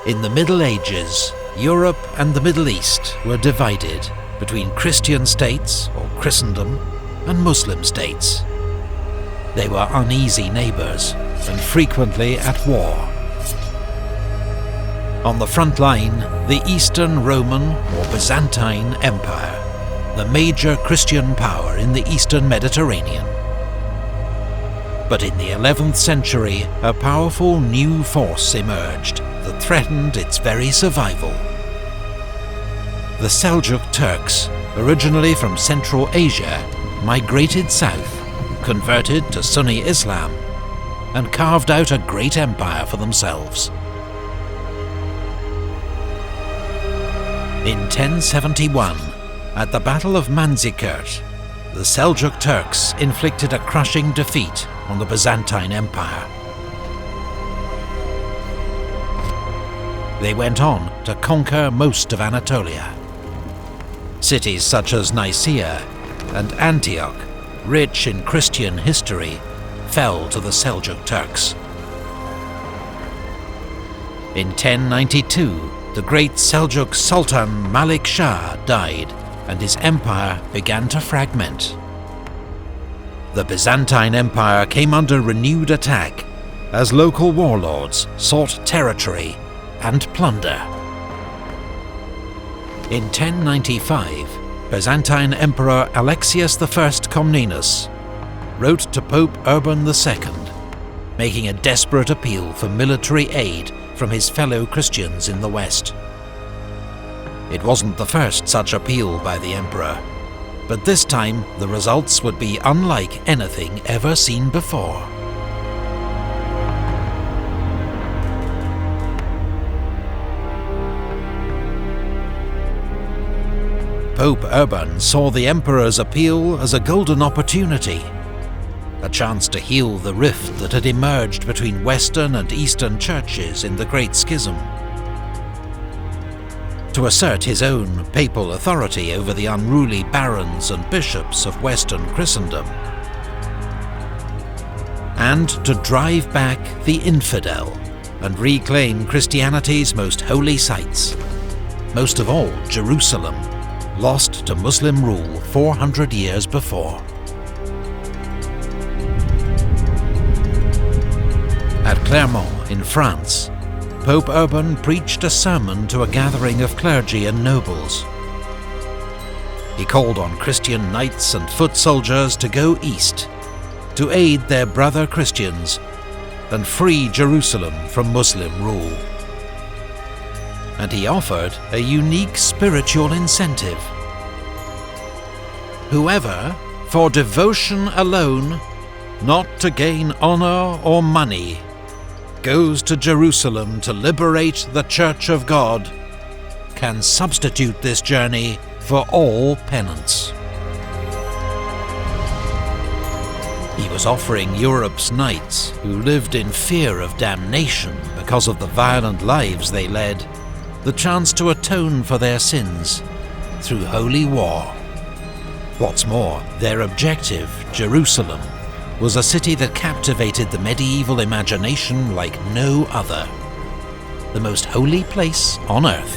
In the Middle Ages, Europe and the Middle East were divided between Christian states, or Christendom, and Muslim states. They were uneasy neighbours and frequently at war. On the front line, the Eastern Roman or Byzantine Empire, the major Christian power in the Eastern Mediterranean. But in the 11th century, a powerful new force emerged that threatened its very survival. The Seljuk Turks, originally from Central Asia, migrated south, converted to Sunni Islam, and carved out a great empire for themselves. In 1071, at the Battle of Manzikert, the Seljuk Turks inflicted a crushing defeat on the Byzantine Empire. They went on to conquer most of Anatolia. Cities such as Nicaea and Antioch, rich in Christian history, fell to the Seljuk Turks. In 1092, the great Seljuk Sultan Malik Shah died, and his empire began to fragment. The Byzantine Empire came under renewed attack as local warlords sought territory and plunder. In 1095, Byzantine Emperor Alexius I Comnenus wrote to Pope Urban II, making a desperate appeal for military aid from his fellow Christians in the West. It wasn't the first such appeal by the emperor, but this time the results would be unlike anything ever seen before. Pope Urban saw the emperor's appeal as a golden opportunity, a chance to heal the rift that had emerged between Western and Eastern churches in the Great Schism, to assert his own papal authority over the unruly barons and bishops of Western Christendom, and to drive back the infidel and reclaim Christianity's most holy sites, most of all Jerusalem, lost to Muslim rule 400 years before. At Clermont in France, Pope Urban preached a sermon to a gathering of clergy and nobles. He called on Christian knights and foot soldiers to go east, to aid their brother Christians and free Jerusalem from Muslim rule. And he offered a unique spiritual incentive. Whoever, for devotion alone, not to gain honor or money, goes to Jerusalem to liberate the Church of God, can substitute this journey for all penance. He was offering Europe's knights, who lived in fear of damnation because of the violent lives they led, the chance to atone for their sins through holy war. What's more, their objective, Jerusalem, was a city that captivated the medieval imagination like no other. The most holy place on earth.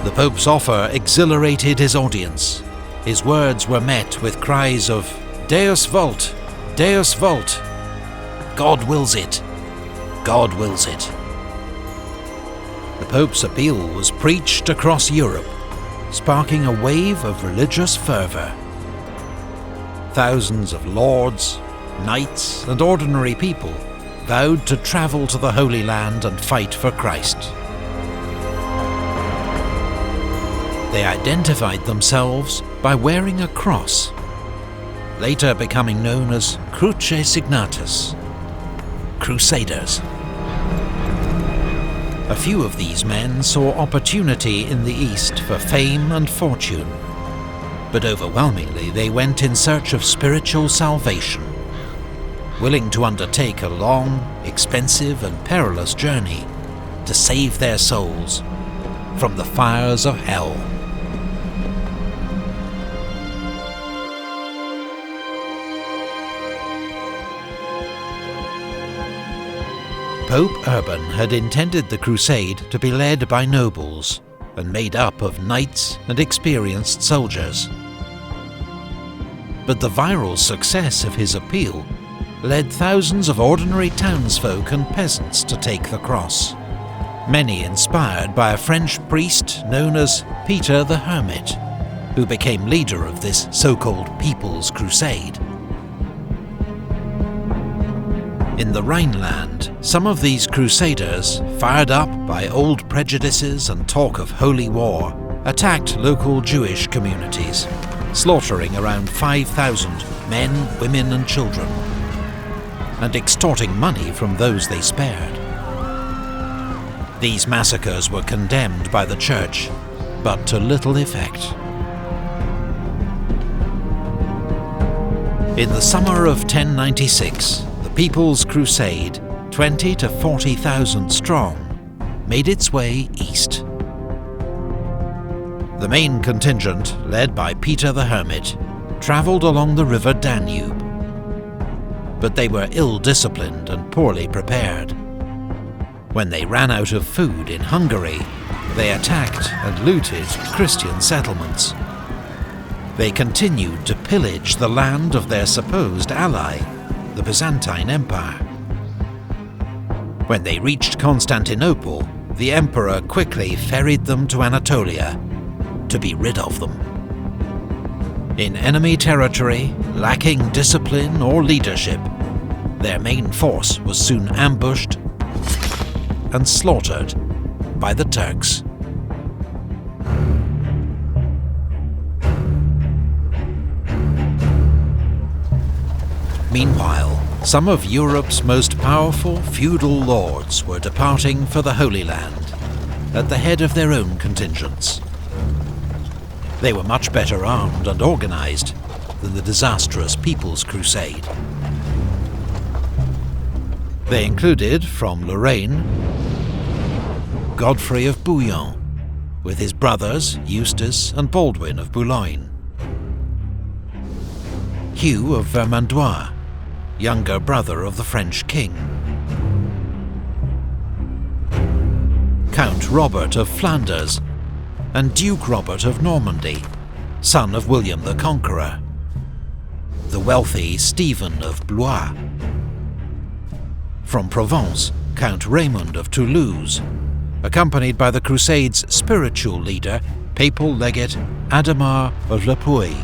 The Pope's offer exhilarated his audience. His words were met with cries of "Deus vult! Deus vult! God wills it! God wills it!" The Pope's appeal was preached across Europe, sparking a wave of religious fervour. Thousands of lords, knights, and ordinary people vowed to travel to the Holy Land and fight for Christ. They identified themselves by wearing a cross, later becoming known as Cruce Signatus, Crusaders. A few of these men saw opportunity in the East for fame and fortune, but overwhelmingly they went in search of spiritual salvation, willing to undertake a long, expensive and perilous journey to save their souls from the fires of hell. Pope Urban had intended the crusade to be led by nobles and made up of knights and experienced soldiers. But the viral success of his appeal led thousands of ordinary townsfolk and peasants to take the cross, many inspired by a French priest known as Peter the Hermit, who became leader of this so-called People's Crusade. In the Rhineland, some of these crusaders, fired up by old prejudices and talk of holy war, attacked local Jewish communities, slaughtering around 5,000 men, women and children, and extorting money from those they spared. These massacres were condemned by the Church, but to little effect. In the summer of 1096, the People's Crusade, 20 to 40,000 strong, made its way east. The main contingent, led by Peter the Hermit, travelled along the river Danube. But they were ill-disciplined and poorly prepared. When they ran out of food in Hungary, they attacked and looted Christian settlements. They continued to pillage the land of their supposed ally, the Byzantine Empire. When they reached Constantinople, the emperor quickly ferried them to Anatolia to be rid of them. In enemy territory, lacking discipline or leadership, their main force was soon ambushed and slaughtered by the Turks. Meanwhile, some of Europe's most powerful feudal lords were departing for the Holy Land at the head of their own contingents. They were much better armed and organised than the disastrous People's Crusade. They included, from Lorraine, Godfrey of Bouillon, with his brothers Eustace and Baldwin of Boulogne, Hugh of Vermandois, younger brother of the French king, Count Robert of Flanders, and Duke Robert of Normandy, son of William the Conqueror, the wealthy Stephen of Blois. From Provence, Count Raymond of Toulouse, accompanied by the Crusade's spiritual leader, papal legate Adhemar of Le Puy.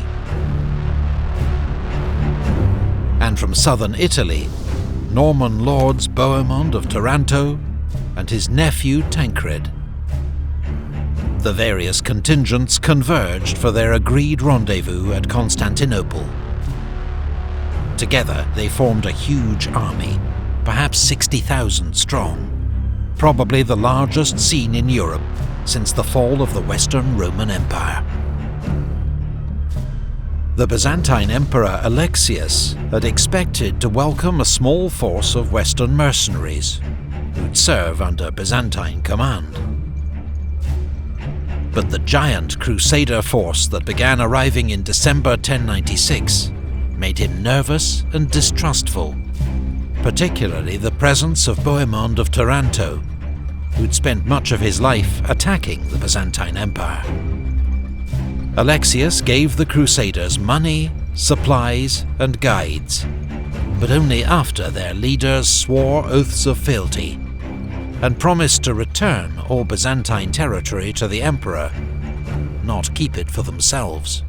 And from southern Italy, Norman lords Bohemond of Taranto and his nephew Tancred. The various contingents converged for their agreed rendezvous at Constantinople. Together they formed a huge army, perhaps 60,000 strong, probably the largest seen in Europe since the fall of the Western Roman Empire. The Byzantine Emperor Alexius had expected to welcome a small force of Western mercenaries who'd serve under Byzantine command. But the giant Crusader force that began arriving in December 1096 made him nervous and distrustful, particularly the presence of Bohemond of Taranto, who'd spent much of his life attacking the Byzantine Empire. Alexius gave the Crusaders money, supplies, and guides, but only after their leaders swore oaths of fealty and promised to return all Byzantine territory to the emperor, not keep it for themselves.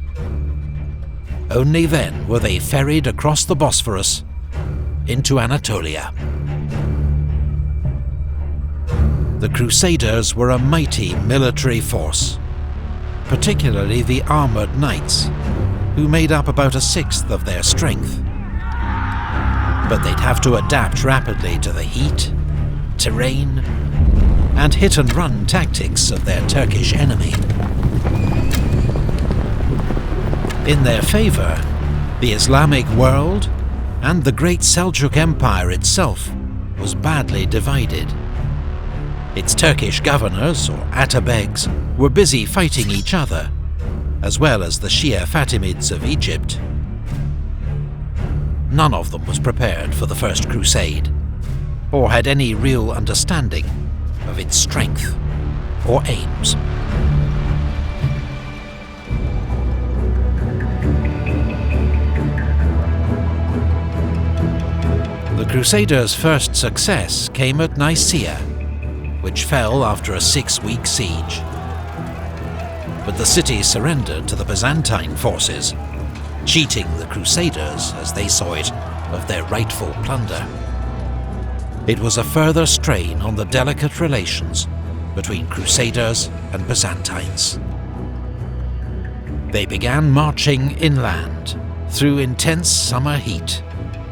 Only then were they ferried across the Bosphorus into Anatolia. The Crusaders were a mighty military force, particularly the armoured knights, who made up about a sixth of their strength. But they'd have to adapt rapidly to the heat, terrain, and hit-and-run tactics of their Turkish enemy. In their favour, the Islamic world and the great Seljuk Empire itself was badly divided. Its Turkish governors, or atabegs, were busy fighting each other, as well as the Shia Fatimids of Egypt. None of them was prepared for the First Crusade. or had any real understanding of its strength or aims. The Crusaders' first success came at Nicaea, which fell after a 6-week siege. But the city surrendered to the Byzantine forces, cheating the Crusaders, as they saw it, of their rightful plunder. It was a further strain on the delicate relations between Crusaders and Byzantines. They began marching inland through intense summer heat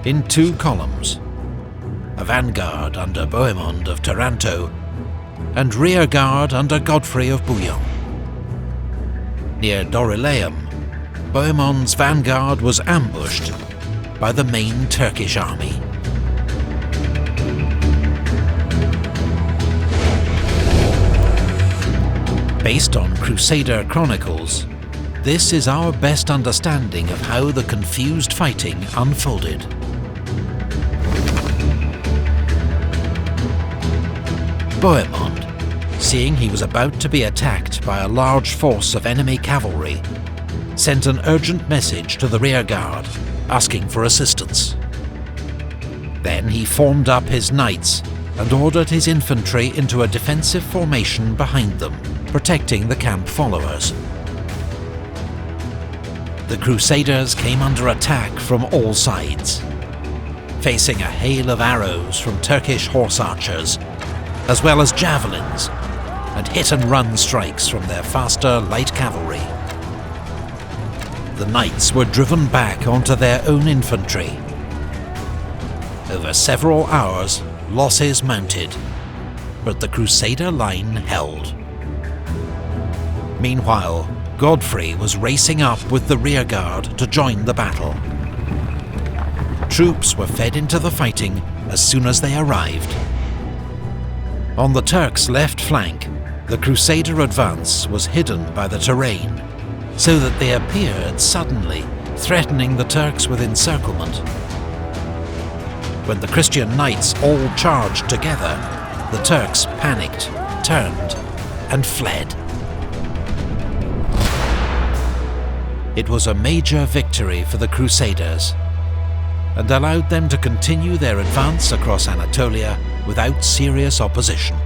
in 2 columns, a vanguard under Bohemond of Taranto and rear guard under Godfrey of Bouillon. Near Dorlyaeum, Bohemond's vanguard was ambushed by the main Turkish army. Based on Crusader chronicles, this is our best understanding of how the confused fighting unfolded. Bohemond, seeing he was about to be attacked by a large force of enemy cavalry, sent an urgent message to the rearguard, asking for assistance. Then he formed up his knights and ordered his infantry into a defensive formation behind them, protecting the camp followers. The Crusaders came under attack from all sides, facing a hail of arrows from Turkish horse archers, as well as javelins and hit-and-run strikes from their faster light cavalry. The knights were driven back onto their own infantry. Over several hours, losses mounted, but the Crusader line held. Meanwhile, Godfrey was racing up with the rearguard to join the battle. Troops were fed into the fighting as soon as they arrived. On the Turks' left flank, the Crusader advance was hidden by the terrain, so that they appeared suddenly, threatening the Turks with encirclement. When the Christian knights all charged together, the Turks panicked, turned, and fled. It was a major victory for the Crusaders, and allowed them to continue their advance across Anatolia without serious opposition.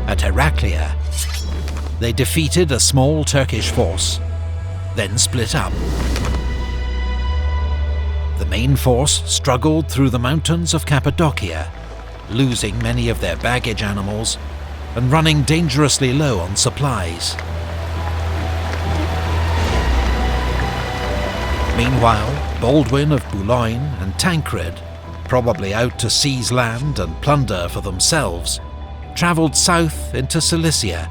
At Heraclea, they defeated a small Turkish force, then split up. The main force struggled through the mountains of Cappadocia, losing many of their baggage animals and running dangerously low on supplies. Meanwhile, Baldwin of Boulogne and Tancred, probably out to seize land and plunder for themselves, travelled south into Cilicia,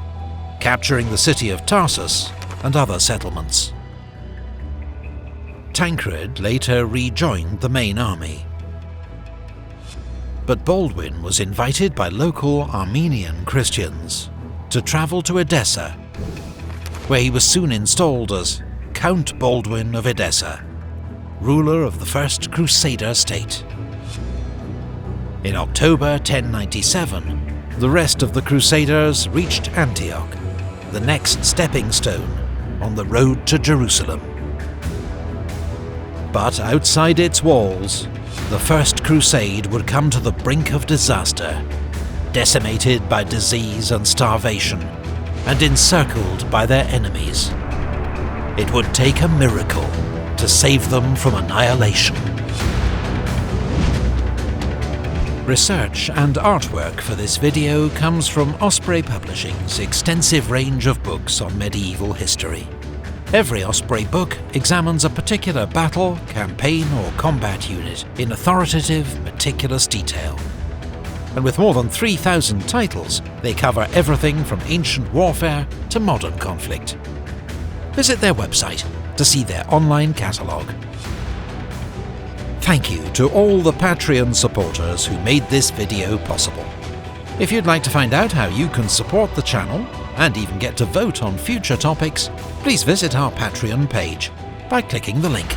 capturing the city of Tarsus and other settlements. Tancred later rejoined the main army. But Baldwin was invited by local Armenian Christians to travel to Edessa, where he was soon installed as Count Baldwin of Edessa, ruler of the First Crusader state. In October 1097, the rest of the Crusaders reached Antioch, the next stepping stone on the road to Jerusalem. But outside its walls, the First Crusade would come to the brink of disaster, decimated by disease and starvation, and encircled by their enemies. It would take a miracle to save them from annihilation. Research and artwork for this video comes from Osprey Publishing's extensive range of books on medieval history. Every Osprey book examines a particular battle, campaign or combat unit in authoritative, meticulous detail. And with more than 3,000 titles, they cover everything from ancient warfare to modern conflict. Visit their website to see their online catalogue. Thank you to all the Patreon supporters who made this video possible. If you'd like to find out how you can support the channel, and even get to vote on future topics, please visit our Patreon page by clicking the link.